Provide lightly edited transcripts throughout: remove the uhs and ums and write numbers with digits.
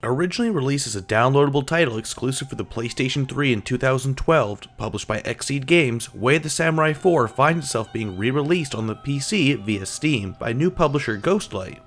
Originally released as a downloadable title exclusive for the PlayStation 3 in 2012, published by Xseed Games, Way of the Samurai 4 finds itself being re-released on the PC via Steam by new publisher Ghostlight.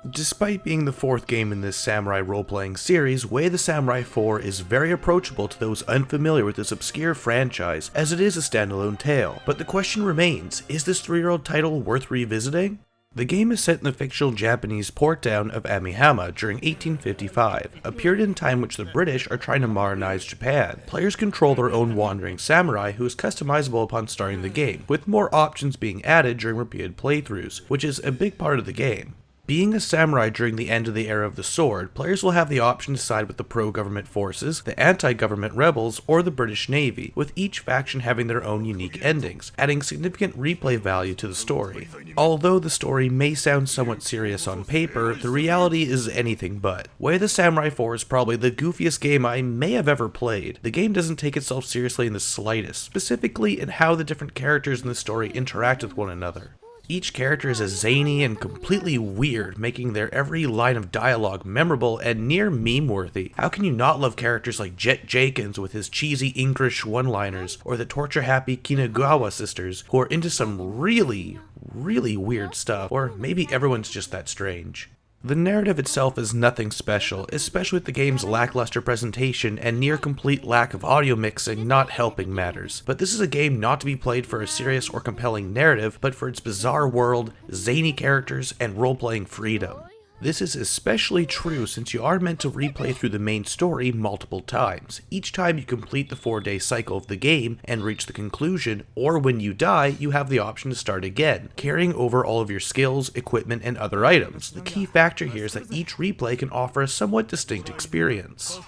Despite being the fourth game in this samurai role-playing series, Way of the Samurai 4 is very approachable to those unfamiliar with this obscure franchise, as it is a standalone tale. But the question remains, is this 3-year-old title worth revisiting? The game is set in the fictional Japanese port town of Amihama during 1855, a period in time which the British are trying to modernize Japan. Players control their own wandering samurai who is customizable upon starting the game, with more options being added during repeated playthroughs, which is a big part of the game. Being a samurai during the end of the era of the sword, players will have the option to side with the pro-government forces, the anti-government rebels, or the British Navy, with each faction having their own unique endings, adding significant replay value to the story. Although the story may sound somewhat serious on paper, the reality is anything but. Way of the Samurai 4 is probably the goofiest game I may have ever played. The game doesn't take itself seriously in the slightest, specifically in how the different characters in the story interact with one another. Each character is as zany and completely weird, making their every line of dialogue memorable and near meme-worthy. How can you not love characters like Jet Jenkins with his cheesy English one-liners, or the torture-happy Kinugawa sisters, who are into some really weird stuff, or maybe everyone's just that strange. The narrative itself is nothing special, especially with the game's lackluster presentation and near-complete lack of audio mixing not helping matters. But this is a game not to be played for a serious or compelling narrative, but for its bizarre world, zany characters, and role-playing freedom. This is especially true since you are meant to replay through the main story multiple times, each time you complete the 4-day cycle of the game and reach the conclusion, or when you die, you have the option to start again, carrying over all of your skills, equipment, and other items. The key factor here is that each replay can offer a somewhat distinct experience.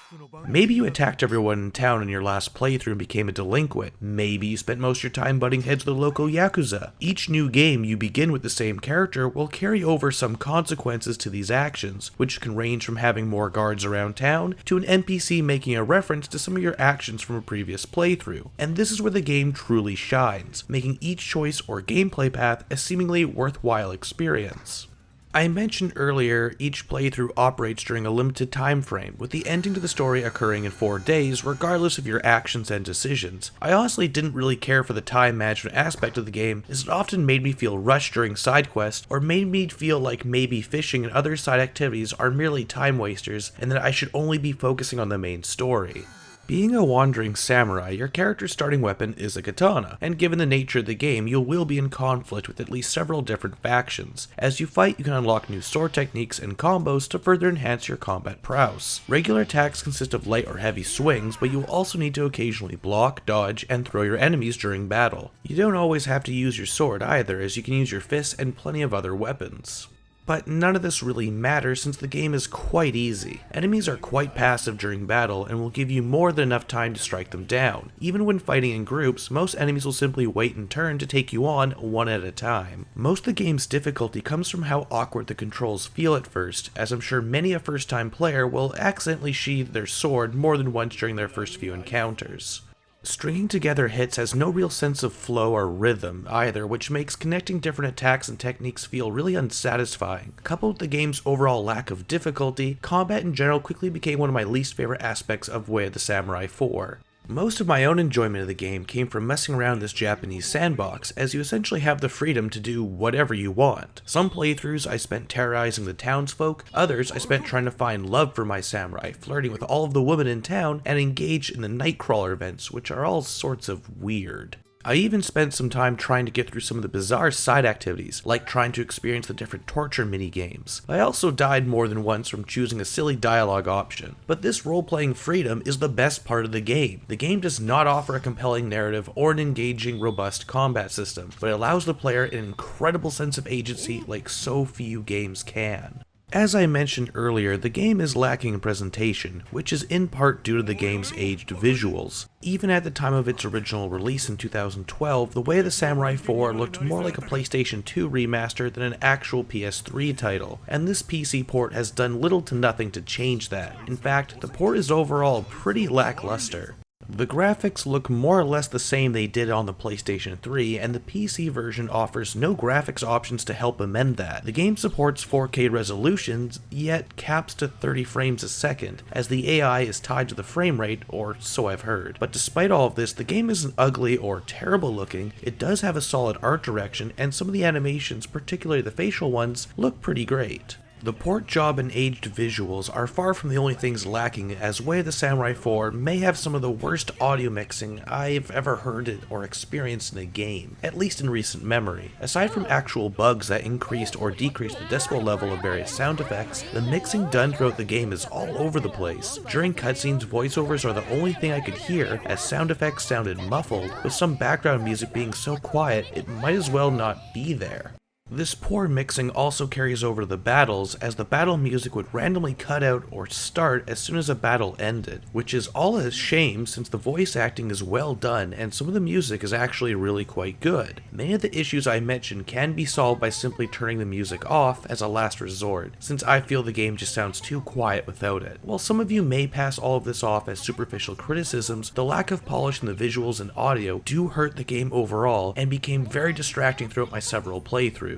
Maybe you attacked everyone in town in your last playthrough and became a delinquent. Maybe you spent most of your time butting heads with the local Yakuza. Each new game you begin with the same character will carry over some consequences to these actions, which can range from having more guards around town to an NPC making a reference to some of your actions from a previous playthrough. And this is where the game truly shines, making each choice or gameplay path a seemingly worthwhile experience. I mentioned earlier, each playthrough operates during a limited time frame, with the ending to the story occurring in 4 days regardless of your actions and decisions. I honestly didn't really care for the time management aspect of the game, as it often made me feel rushed during side quests, or made me feel like maybe fishing and other side activities are merely time wasters, and that I should only be focusing on the main story. Being a wandering samurai, your character's starting weapon is a katana, and given the nature of the game, you will be in conflict with at least several different factions. As you fight, you can unlock new sword techniques and combos to further enhance your combat prowess. Regular attacks consist of light or heavy swings, but you will also need to occasionally block, dodge, and throw your enemies during battle. You don't always have to use your sword either, as you can use your fists and plenty of other weapons. But none of this really matters since the game is quite easy. Enemies are quite passive during battle and will give you more than enough time to strike them down. Even when fighting in groups, most enemies will simply wait in turn to take you on one at a time. Most of the game's difficulty comes from how awkward the controls feel at first, as I'm sure many a first-time player will accidentally sheathe their sword more than once during their first few encounters. Stringing together hits has no real sense of flow or rhythm either, which makes connecting different attacks and techniques feel really unsatisfying. Coupled with the game's overall lack of difficulty, combat in general quickly became one of my least favorite aspects of Way of the Samurai 4. Most of my own enjoyment of the game came from messing around in this Japanese sandbox, as you essentially have the freedom to do whatever you want. Some playthroughs I spent terrorizing the townsfolk, others I spent trying to find love for my samurai, flirting with all of the women in town, and engage in the Nightcrawler events, which are all sorts of weird. I even spent some time trying to get through some of the bizarre side activities, like trying to experience the different torture mini-games. I also died more than once from choosing a silly dialogue option. But this role-playing freedom is the best part of the game. The game does not offer a compelling narrative or an engaging, robust combat system, but it allows the player an incredible sense of agency like so few games can. As I mentioned earlier, the game is lacking in presentation, which is in part due to the game's aged visuals. Even at the time of its original release in 2012, The Way of the Samurai 4 looked more like a PlayStation 2 remaster than an actual PS3 title, and this PC port has done little to nothing to change that. In fact, the port is overall pretty lackluster. The graphics look more or less the same they did on the PlayStation 3, and the PC version offers no graphics options to help amend that. The game supports 4K resolutions, yet caps to 30 frames a second, as the AI is tied to the frame rate, or so I've heard. But despite all of this, the game isn't ugly or terrible looking. It does have a solid art direction, and some of the animations, particularly the facial ones, look pretty great. The port job and aged visuals are far from the only things lacking, as Way of the Samurai 4 may have some of the worst audio mixing I've ever heard it or experienced in a game, at least in recent memory. Aside from actual bugs that increased or decreased the decibel level of various sound effects, the mixing done throughout the game is all over the place. During cutscenes, voiceovers are the only thing I could hear, as sound effects sounded muffled, with some background music being so quiet it might as well not be there. This poor mixing also carries over to the battles, as the battle music would randomly cut out or start as soon as a battle ended, which is all a shame since the voice acting is well done and some of the music is actually really quite good. Many of the issues I mentioned can be solved by simply turning the music off as a last resort, since I feel the game just sounds too quiet without it. While some of you may pass all of this off as superficial criticisms, the lack of polish in the visuals and audio do hurt the game overall and became very distracting throughout my several playthroughs.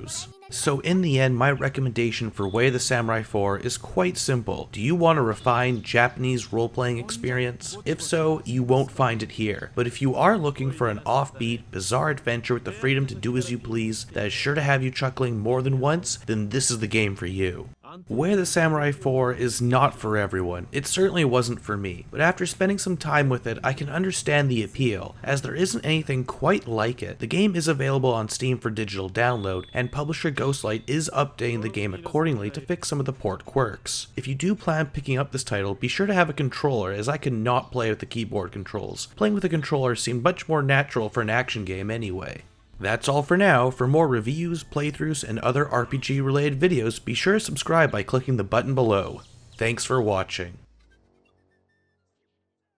So in the end, my recommendation for Way of the Samurai 4 is quite simple. Do you want a refined Japanese role-playing experience? If so, you won't find it here. But if you are looking for an offbeat, bizarre adventure with the freedom to do as you please that is sure to have you chuckling more than once, then this is the game for you. Way of the Samurai 4 is not for everyone. It certainly wasn't for me, but after spending some time with it, I can understand the appeal, as there isn't anything quite like it. The game is available on Steam for digital download, and publisher Ghostlight is updating the game accordingly to fix some of the port quirks. If you do plan picking up this title, be sure to have a controller, as I cannot play with the keyboard controls. Playing with a controller seemed much more natural for an action game anyway. That's all for now. For more reviews, playthroughs, and other RPG related videos, be sure to subscribe by clicking the button below. Thanks for watching.